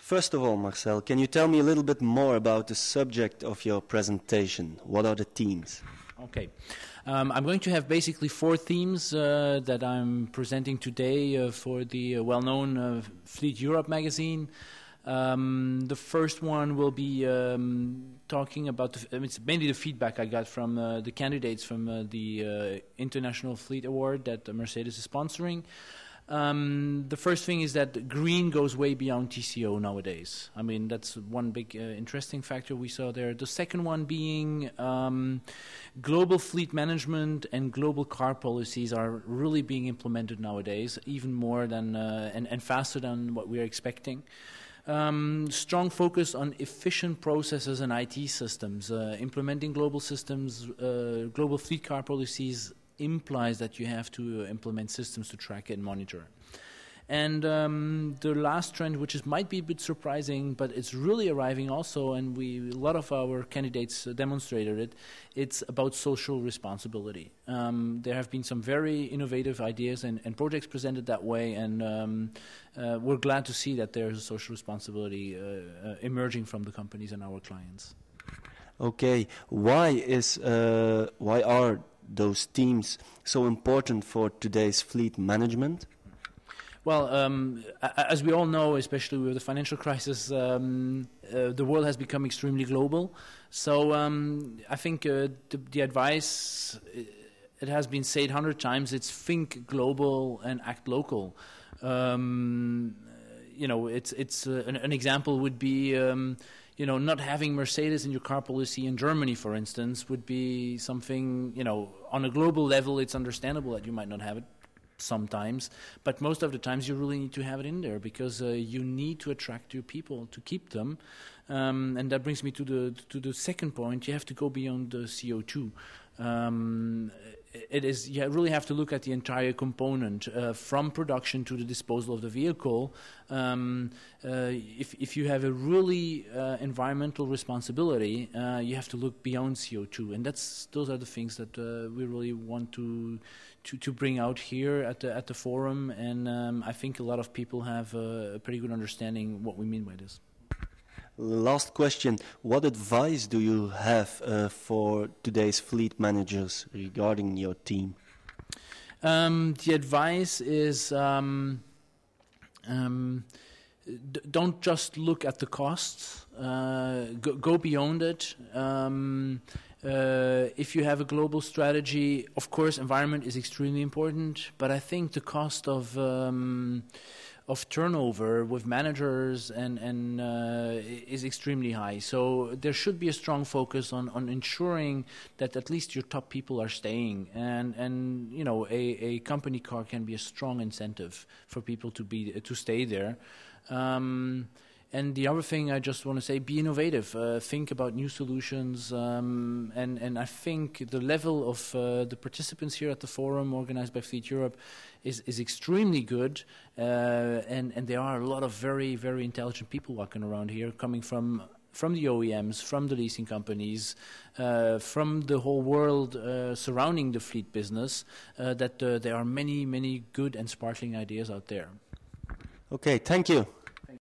First of all, Marcel, can you tell me a little bit more about the subject of your presentation? What are the themes? Okay. I'm going to have basically 4 themes that I'm presenting today for the well-known Fleet Europe magazine. The first one will be talking about, it's mainly the feedback I got from the candidates from the International Fleet Award that Mercedes is sponsoring. The first thing is that green goes way beyond TCO nowadays. I mean, that's one big interesting factor we saw there. The second one being global fleet management and global car policies are really being implemented nowadays, even more than and faster than what we are expecting. Strong focus on efficient processes and IT systems. Implementing global systems, global fleet car policies implies that you have to implement systems to track and monitor. And the last trend, which might be a bit surprising, but it's really arriving also, and a lot of our candidates demonstrated it, it's about social responsibility. There have been some very innovative ideas and projects presented that way, and we're glad to see that there's a social responsibility emerging from the companies and our clients. Okay, why are those themes so important for today's fleet management? Well, as we all know, especially with the financial crisis, the world has become extremely global. So I think the advice, it has been said 100 times, it's think global and act local. It's an example would be not having Mercedes in your car policy in Germany, for instance, would be something, on a global level, it's understandable that you might not have it sometimes, but most of the times you really need to have it in there because you need to attract your people to keep them. And that brings me to the second point. You have to go beyond the CO2. You really have to look at the entire component from production to the disposal of the vehicle. If you have a really environmental responsibility, you have to look beyond CO2, and those are the things that we really want to bring out here at the forum. And I think a lot of people have a pretty good understanding what we mean by this. Last question. What advice do you have for today's fleet managers regarding your team? The advice is don't just look at the costs. Go beyond it. If you have a global strategy, of course, environment is extremely important, but I think the cost of turnover with managers and is extremely high. So there should be a strong focus on ensuring that at least your top people are staying. And a company car can be a strong incentive for people to stay there. And the other thing I just want to say, be innovative. Think about new solutions. And I think the level of the participants here at the forum organized by Fleet Europe is extremely good. And there are a lot of very, very intelligent people walking around here, coming from the OEMs, from the leasing companies, from the whole world surrounding the fleet business, that there are many, many good and sparkling ideas out there. Okay, thank you.